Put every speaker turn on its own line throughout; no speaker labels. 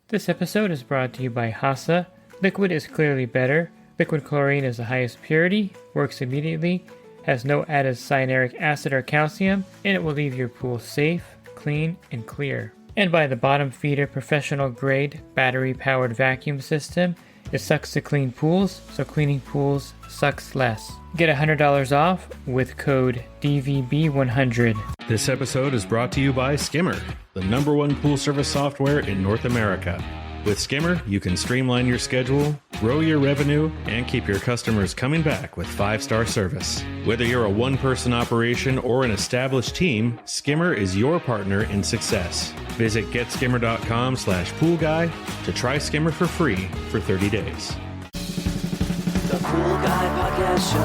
This episode is brought to you by Hasa. Liquid is clearly better. Liquid chlorine is the highest purity, works immediately, has no added cyanuric acid or calcium, and it will leave your pool safe, clean, and clear. And by the Bottom Feeder professional grade battery powered vacuum system. It sucks to clean pools, so cleaning pools sucks less. Get $100 off with code DVB100.
This episode is brought to you by Skimmer, the #1 pool service software in North America. With Skimmer, you can streamline your schedule, grow your revenue, and keep your customers coming back with 5-star service. Whether you're a one-person operation or an established team, Skimmer is your partner in success. Visit getskimmer.com/poolguy to try Skimmer for free for 30 days.
The Pool Guy Podcast Show.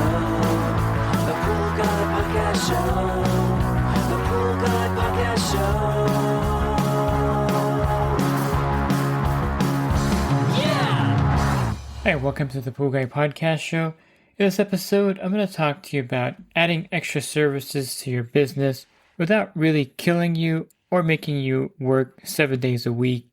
The Pool Guy Podcast Show. The Pool Guy Podcast Show.
Hi, welcome to the Pool Guy Podcast Show. In this episode, I'm going to talk to you about adding extra services to your business without really killing you or making you work 7 days a week.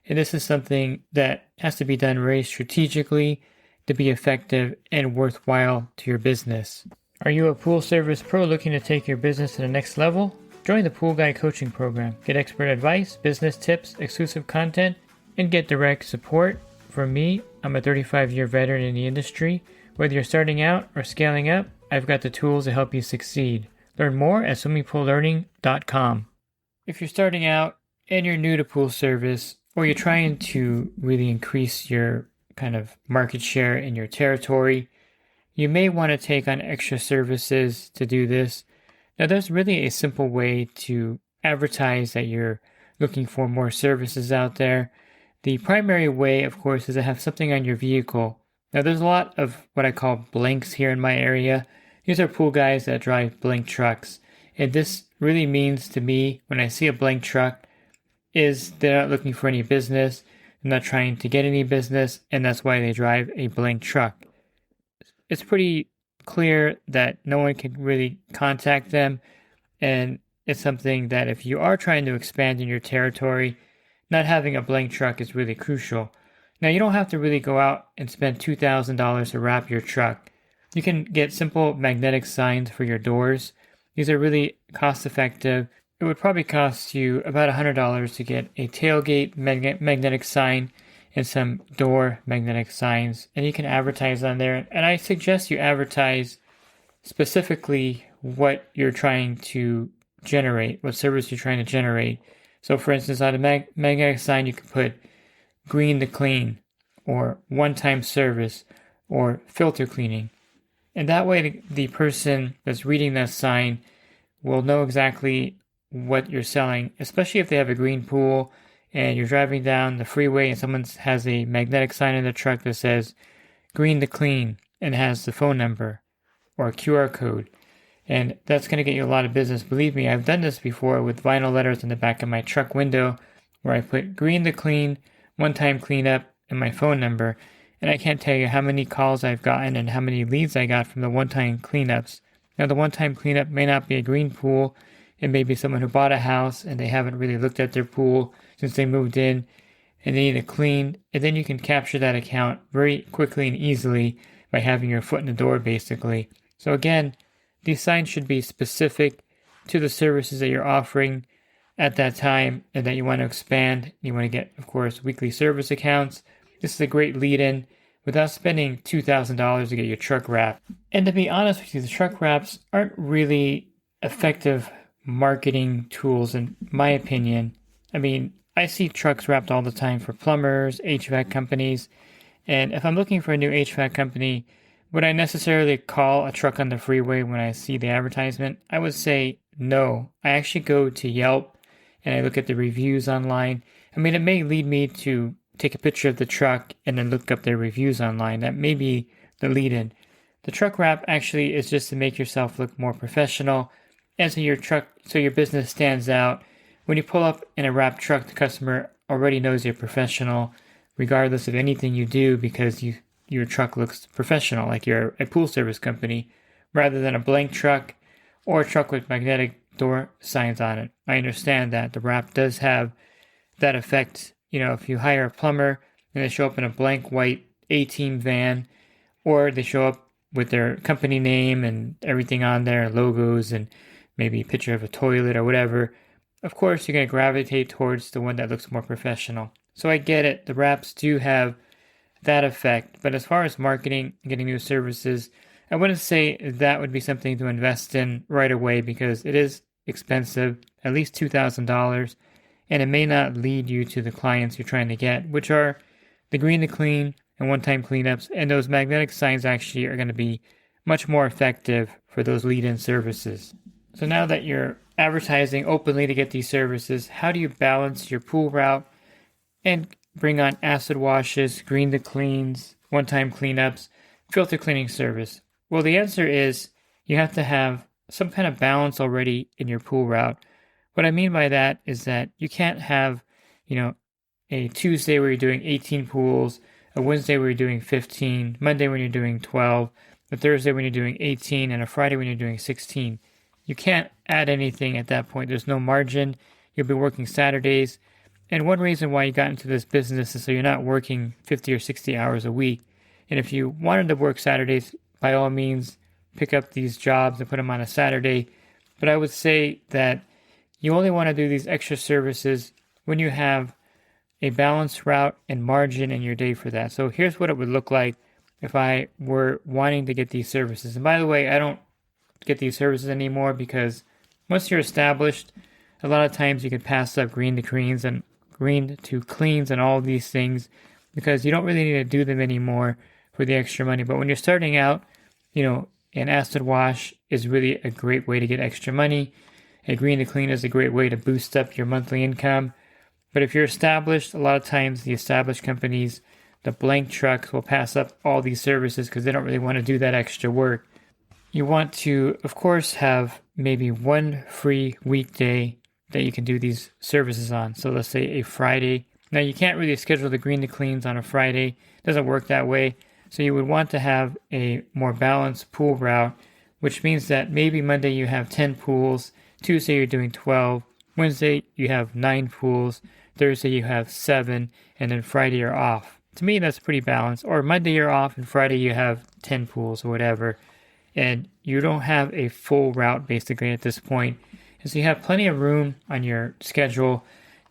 And this is something that has to be done very strategically to be effective and worthwhile to your business. Are you a pool service pro looking to take your business to the next level? Join the Pool Guy Coaching Program. Get expert advice, business tips, exclusive content, and get direct support. From me, I'm a 35-year veteran in the industry. Whether you're starting out or scaling up, I've got the tools to help you succeed. Learn more at swimmingpoollearning.com. If you're starting out and you're new to pool service, or you're trying to really increase your kind of market share in your territory, you may want to take on extra services to do this. Now, there's really a simple way to advertise that you're looking for more services out there. The primary way, of course, is to have something on your vehicle. Now, there's a lot of what I call blinks here in my area. These are pool guys that drive blink trucks. And this really means to me, when I see a blink truck, is they're not looking for any business, they're not trying to get any business, and that's why they drive a blink truck. It's pretty clear that no one can really contact them, and it's something that if you are trying to expand in your territory, not having a blank truck is really crucial. Now, you don't have to really go out and spend $2,000 to wrap your truck. You can get simple magnetic signs for your doors. These are really cost effective. It would probably cost you about $100 to get a tailgate magnetic sign and some door magnetic signs, and you can advertise on there. And I suggest you advertise specifically what you're trying to generate, what service you're trying to generate. So, for instance, on a magnetic sign, you can put green to clean, or one-time service, or filter cleaning. And that way, the person that's reading that sign will know exactly what you're selling, especially if they have a green pool and you're driving down the freeway and someone has a magnetic sign in their truck that says green to clean and has the phone number or a QR code. And that's going to get you a lot of business. Believe me, I've done this before with vinyl letters in the back of my truck window where I put green to clean, one-time cleanup, and my phone number. And I can't tell you how many calls I've gotten and how many leads I got from the one-time cleanups. Now, the one-time cleanup may not be a green pool. It may be someone who bought a house and they haven't really looked at their pool since they moved in and they need it cleaned. And then you can capture that account very quickly and easily by having your foot in the door, basically. So again, these signs should be specific to the services that you're offering at that time and that you want to expand. You want to get, of course, weekly service accounts. This is a great lead-in without spending $2,000 to get your truck wrapped. And to be honest with you, the truck wraps aren't really effective marketing tools, in my opinion. I mean, I see trucks wrapped all the time for plumbers, HVAC companies, and if I'm looking for a new HVAC company, would I necessarily call a truck on the freeway when I see the advertisement? I would say no. I actually go to Yelp and I look at the reviews online. I mean, it may lead me to take a picture of the truck and then look up their reviews online. That may be the lead-in. The truck wrap actually is just to make yourself look more professional, and so your business stands out. When you pull up in a wrapped truck, the customer already knows you're professional, regardless of anything you do, because your truck looks professional, like you're a pool service company, rather than a blank truck or a truck with magnetic door signs on it. I understand that the wrap does have that effect if you hire a plumber and they show up in a blank white A-Team van, or they show up with their company name and everything on there, logos, and maybe a picture of a toilet or whatever, of course you're going to gravitate towards the one that looks more professional. So I get it. The wraps do have that effect. But as far as marketing and getting new services, I wouldn't say that would be something to invest in right away because it is expensive, at least $2,000, and it may not lead you to the clients you're trying to get, which are the green to clean and one-time cleanups, and those magnetic signs actually are going to be much more effective for those lead-in services. So now that you're advertising openly to get these services, how do you balance your pool route and bring on acid washes, green to cleans, one-time cleanups, filter cleaning service? Well, the answer is you have to have some kind of balance already in your pool route. What I mean by that is that you can't have, a Tuesday where you're doing 18 pools, a Wednesday where you're doing 15, Monday when you're doing 12, a Thursday when you're doing 18, and a Friday when you're doing 16. You can't add anything at that point. There's no margin. You'll be working Saturdays. And one reason why you got into this business is so you're not working 50 or 60 hours a week. And if you wanted to work Saturdays, by all means, pick up these jobs and put them on a Saturday. But I would say that you only want to do these extra services when you have a balanced route and margin in your day for that. So here's what it would look like if I were wanting to get these services. And by the way, I don't get these services anymore because once you're established, a lot of times you can pass up green to cleans and all of these things because you don't really need to do them anymore for the extra money. But when you're starting out, an acid wash is really a great way to get extra money. A green to clean is a great way to boost up your monthly income. But if you're established, a lot of times the established companies, the blank trucks will pass up all these services because they don't really want to do that extra work. You want to, of course, have maybe one free weekday that you can do these services on. So let's say a Friday. Now you can't really schedule the green to cleans on a Friday. It doesn't work that way. So you would want to have a more balanced pool route, which means that maybe Monday you have 10 pools, Tuesday you're doing 12, Wednesday you have 9 pools, Thursday you have 7, and then Friday you're off. To me, that's pretty balanced. Or Monday you're off and Friday you have 10 pools or whatever. And you don't have a full route basically at this point. And so you have plenty of room on your schedule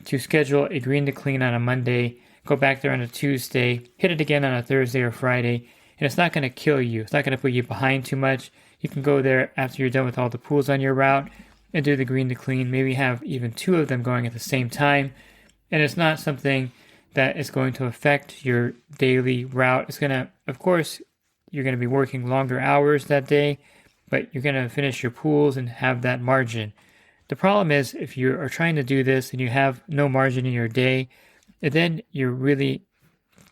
to schedule a green to clean on a Monday, go back there on a Tuesday, hit it again on a Thursday or Friday, and it's not going to kill you. It's not going to put you behind too much. You can go there after you're done with all the pools on your route and do the green to clean. Maybe have even 2 of them going at the same time. And it's not something that is going to affect your daily route. It's going to, of course, you're going to be working longer hours that day, but you're going to finish your pools and have that margin. The problem is if you are trying to do this and you have no margin in your day, then you're really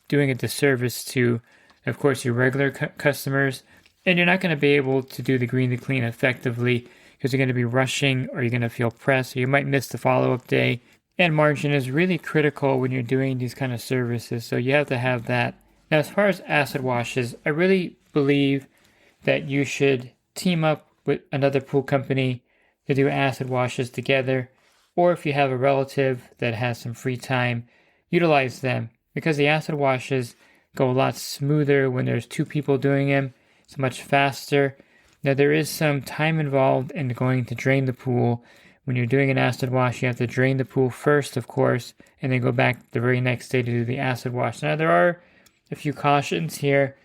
doing a disservice to, of course, your regular customers, and you're not going to be able to do the green to clean effectively because you're going to be rushing or you're going to feel pressed or you might miss the follow-up day. And margin is really critical when you're doing these kind of services, so you have to have that. Now, as far as acid washes, I really believe that you should team up with another pool company to do acid washes together, or if you have a relative that has some free time, utilize them because the acid washes go a lot smoother when there's 2 people doing them. It's much faster. Now, there is some time involved in going to drain the pool. When you're doing an acid wash, you have to drain the pool first, of course, and then go back the very next day to do the acid wash. Now, there are a few cautions here.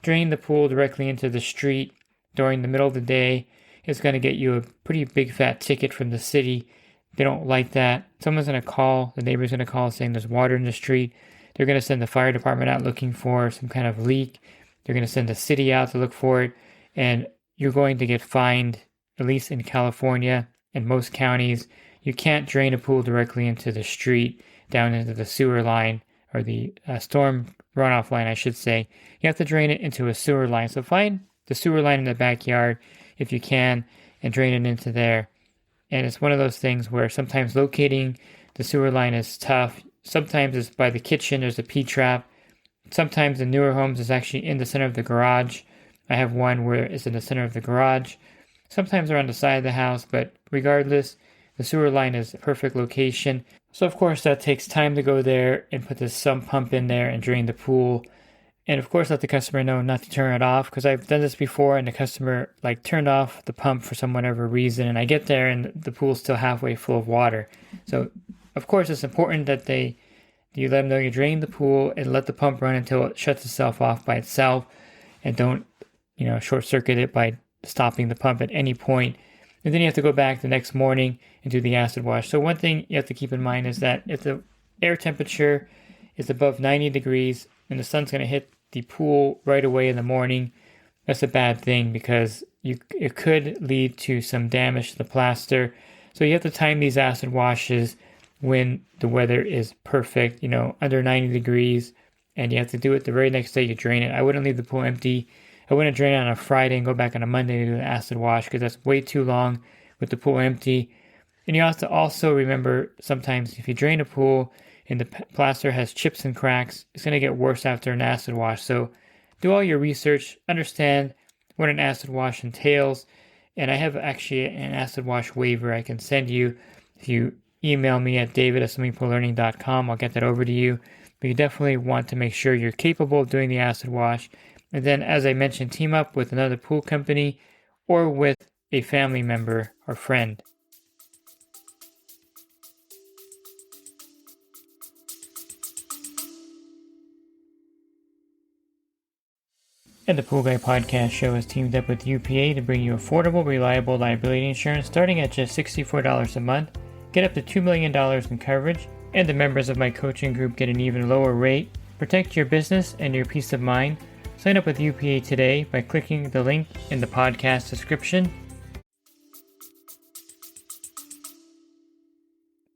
Draining the pool directly into the street during the middle of the day is going to get you a pretty big fat ticket from the city. They don't like that. Someone's going to call, the neighbor's going to call saying there's water in the street. They're going to send the fire department out looking for some kind of leak. They're going to send the city out to look for it. And you're going to get fined, at least in California and most counties. You can't drain a pool directly into the street, down into the sewer line, or the storm runoff line, I should say. You have to drain it into a sewer line. So find the sewer line in the backyard if you can and drain it into there. And it's one of those things where sometimes locating the sewer line is tough. Sometimes it's by the kitchen, there's a P-trap. Sometimes the newer homes is actually in the center of the garage. I have one where it's in the center of the garage. Sometimes they're on the side of the house, but regardless, the sewer line is a perfect location. So of course that takes time to go there and put the sump pump in there and drain the pool. And of course let the customer know not to turn it off, because I've done this before and the customer like turned off the pump for some whatever reason, and I get there and the pool's still halfway full of water. So of course it's important that you let them know you drain the pool and let the pump run until it shuts itself off by itself, and don't short circuit it by stopping the pump at any point. And then you have to go back the next morning and do the acid wash. So one thing you have to keep in mind is that if the air temperature is above 90 degrees and the sun's going to hit the pool right away in the morning, that's a bad thing, because it could lead to some damage to the plaster. So you have to time these acid washes when the weather is perfect, under 90 degrees, and you have to do it the very next day you drain it. I wouldn't leave the pool empty. I wouldn't drain it on a Friday and go back on a Monday to do an acid wash, because that's way too long with the pool empty. And you have to also remember, sometimes if you drain a pool and the plaster has chips and cracks, it's going to get worse after an acid wash. So do all your research, understand what an acid wash entails. And I have actually an acid wash waiver I can send you. If you email me at david@swimmingpoollearning.com, I'll get that over to you. But you definitely want to make sure you're capable of doing the acid wash. And then, as I mentioned, team up with another pool company or with a family member or friend. And the Pool Guy Podcast Show has teamed up with UPA to bring you affordable, reliable liability insurance starting at just $64 a month. Get up to $2 million in coverage, and the members of my coaching group get an even lower rate. Protect your business and your peace of mind. Sign up with UPA today by clicking the link in the podcast description.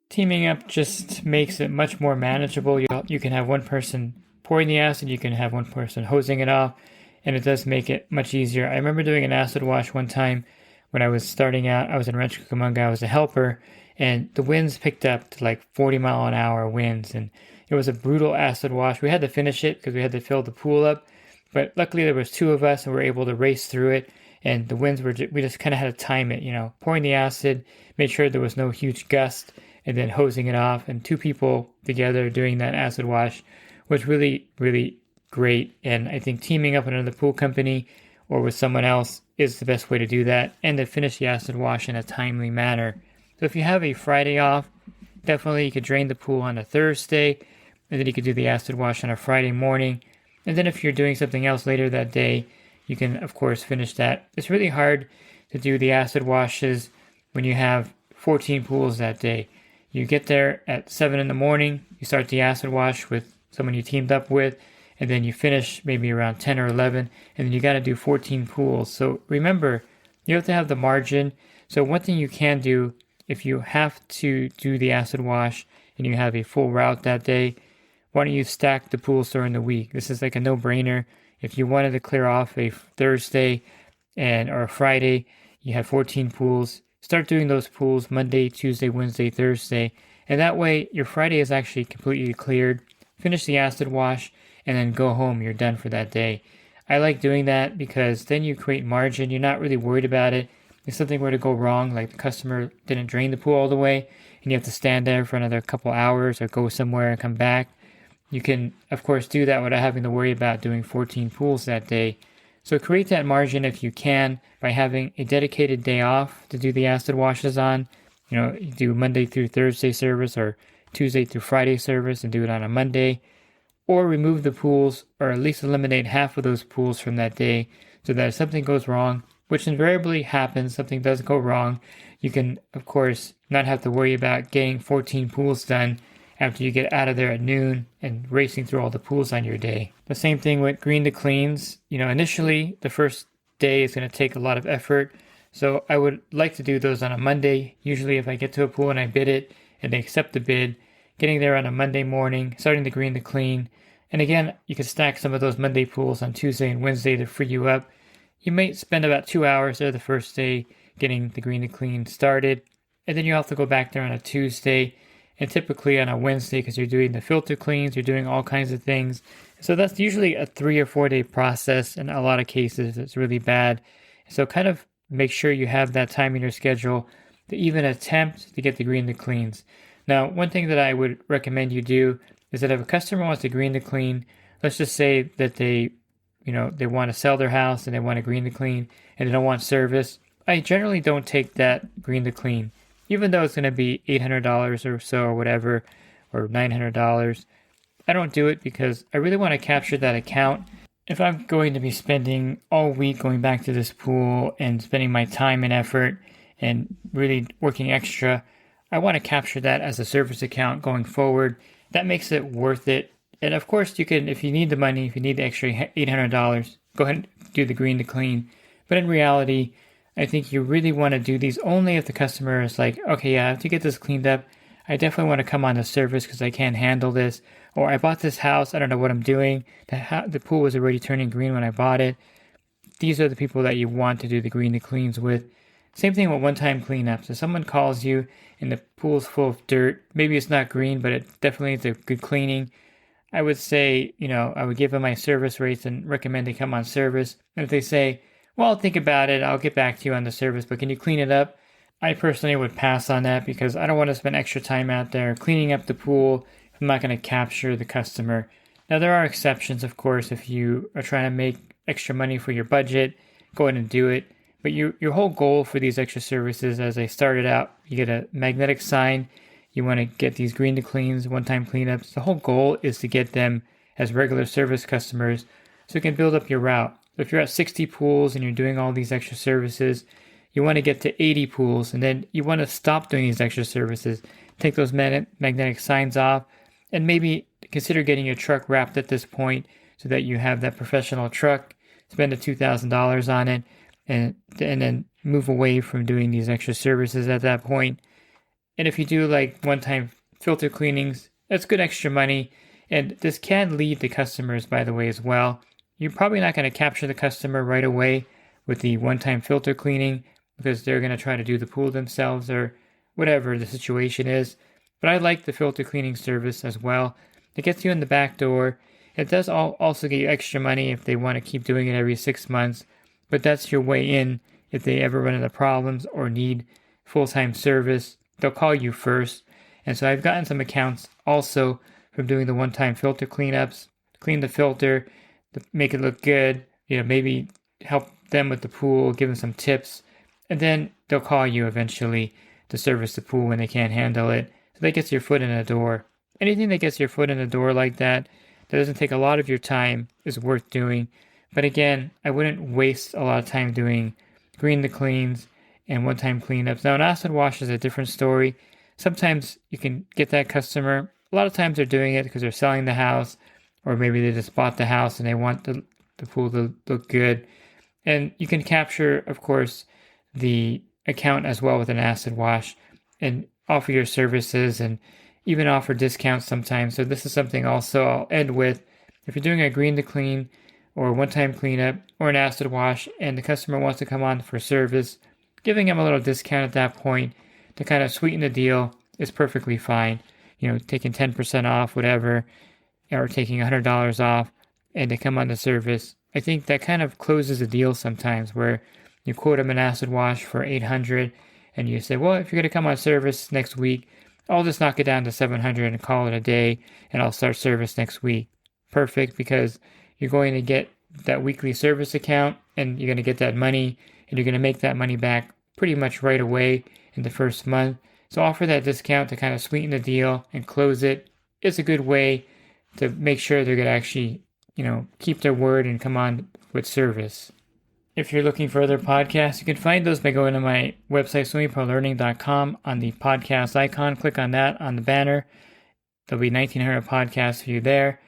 Teaming up just makes it much more manageable. You can have one person pouring the acid, you can have one person hosing it off, and it does make it much easier. I remember doing an acid wash one time when I was starting out. I was in Rancho Cucamonga, I was a helper, and the winds picked up to like 40-mile-an-hour winds, and it was a brutal acid wash. We had to finish it because we had to fill the pool up. But luckily there was two of us and we were able to race through it, and the winds we just kind of had to time it, pouring the acid, made sure there was no huge gust, and then hosing it off. And two people together doing that acid wash was really, really great. And I think teaming up with another pool company or with someone else is the best way to do that, and to finish the acid wash in a timely manner. So if you have a Friday off, definitely you could drain the pool on a Thursday, and then you could do the acid wash on a Friday morning. And then if you're doing something else later that day, you can, of course, finish that. It's really hard to do the acid washes when you have 14 pools that day. You get there at 7 in the morning, you start the acid wash with someone you teamed up with, and then you finish maybe around 10 or 11, and then you got to do 14 pools. So remember, you have to have the margin. So one thing you can do, if you have to do the acid wash and you have a full route that day, why don't you stack the pools during the week? This is like a no-brainer. If you wanted to clear off a Thursday or a Friday, you have 14 pools. Start doing those pools Monday, Tuesday, Wednesday, Thursday. And that way, your Friday is actually completely cleared. Finish the acid wash, and then go home. You're done for that day. I like doing that because then you create margin. You're not really worried about it. If something were to go wrong, like the customer didn't drain the pool all the way, and you have to stand there for another couple hours or go somewhere and come back, you can, of course, do that without having to worry about doing 14 pools that day. So create that margin if you can by having a dedicated day off to do the acid washes on. You do Monday through Thursday service or Tuesday through Friday service and do it on a Monday. Or remove the pools, or at least eliminate half of those pools from that day, so that if something goes wrong, which invariably happens, something does go wrong, you can, of course, not have to worry about getting 14 pools done after you get out of there at noon and racing through all the pools on your day. The same thing with green to cleans. Initially, the first day is going to take a lot of effort. So I would like to do those on a Monday. Usually if I get to a pool and I bid it and they accept the bid, getting there on a Monday morning, starting the green to clean. And again, you can stack some of those Monday pools on Tuesday and Wednesday to free you up. You may spend about 2 hours there the first day getting the green to clean started. And then you have to go back there on a Tuesday, and typically on a Wednesday, because you're doing the filter cleans, you're doing all kinds of things. So that's usually a 3 or 4 day process. In a lot of cases, it's really bad. So kind of make sure you have that time in your schedule to even attempt to get the green to cleans. Now, one thing that I would recommend you do is that if a customer wants to green to clean, let's just say that they want to sell their house and they want to green to clean and they don't want service, I generally don't take that green to clean, even though it's going to be $800 or so or whatever, or $900. I don't do it because I really want to capture that account. If I'm going to be spending all week going back to this pool and spending my time and effort and really working extra, I want to capture that as a service account going forward. That makes it worth it. And of course, you can, if you need the money, if you need the extra $800, go ahead and do the green to clean. But in reality, I think you really want to do these only if the customer is like, okay, yeah, I have to get this cleaned up. I definitely want to come on the service because I can't handle this. Or I bought this house, I don't know what I'm doing. The pool was already turning green when I bought it. These are the people that you want to do the green to cleans with. Same thing with one-time cleanups. If someone calls you and the pool's full of dirt, maybe it's not green, but it definitely is a good cleaning, I would say, I would give them my service rates and recommend they come on service. And if they say, well, I'll think about it, I'll get back to you on the service, but can you clean it up? I personally would pass on that because I don't want to spend extra time out there cleaning up the pool if I'm not going to capture the customer. Now, there are exceptions, of course. If you are trying to make extra money for your budget, go ahead and do it. But your whole goal for these extra services, as I started out, you get a magnetic sign. You want to get these green to cleans, one-time cleanups. The whole goal is to get them as regular service customers so you can build up your route. So if you're at 60 pools and you're doing all these extra services, you want to get to 80 pools, and then you want to stop doing these extra services. Take those magnetic signs off, and maybe consider getting your truck wrapped at this point so that you have that professional truck. Spend the $2,000 on it, and then move away from doing these extra services at that point. And if you do like one-time filter cleanings, that's good extra money. And this can lead the customers, by the way, as well. You're probably not going to capture the customer right away with the one-time filter cleaning because they're going to try to do the pool themselves or whatever the situation is. But I like the filter cleaning service as well. It gets you in the back door. It does also get you extra money if they want to keep doing it every 6 months. But that's your way in if they ever run into problems or need full-time service. They'll call you first. And so I've gotten some accounts also from doing the one-time filter cleanups, clean the filter, to make it look good, maybe help them with the pool, give them some tips, and then they'll call you eventually to service the pool when they can't handle it. So that gets your foot in the door. Anything that gets your foot in the door like that doesn't take a lot of your time is worth doing. But again, I wouldn't waste a lot of time doing green to cleans and one-time cleanups. Now, an acid wash is a different story. Sometimes you can get that customer. A lot of times they're doing it because they're selling the house, or maybe they just bought the house and they want the pool to look good. And you can capture, of course, the account as well with an acid wash and offer your services and even offer discounts sometimes. So this is something also I'll end with. If you're doing a green to clean or a one-time cleanup or an acid wash and the customer wants to come on for service, giving them a little discount at that point to kind of sweeten the deal is perfectly fine. Taking 10% off, whatever, or taking $100 off and they come on the service. I think that kind of closes the deal sometimes where you quote them an acid wash for $800 and you say, well, if you're going to come on service next week, I'll just knock it down to $700 and call it a day and I'll start service next week. Perfect, because you're going to get that weekly service account and you're going to get that money and you're going to make that money back pretty much right away in the first month. So offer that discount to kind of sweeten the deal and close it. It's a good way to make sure they're going to actually, keep their word and come on with service. If you're looking for other podcasts, you can find those by going to my website, swimmingpoollearning.com. On the podcast icon, click on that on the banner. There'll be 1,900 podcasts for you there.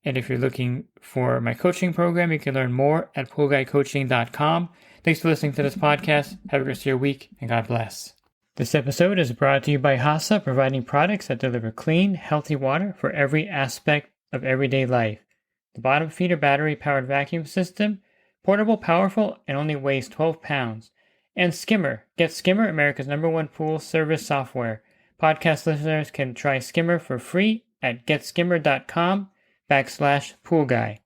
And if you're looking for my coaching program, you can learn more at poolguycoaching.com. Thanks for listening to this podcast. Have a great rest of your week, and God bless. This episode is brought to you by HASA, providing products that deliver clean, healthy water for every aspect of everyday life. The bottom feeder battery-powered vacuum system, portable, powerful, and only weighs 12 pounds. And Skimmer. Get Skimmer, America's #1 pool service software. Podcast listeners can try Skimmer for free at getskimmer.com/poolguy.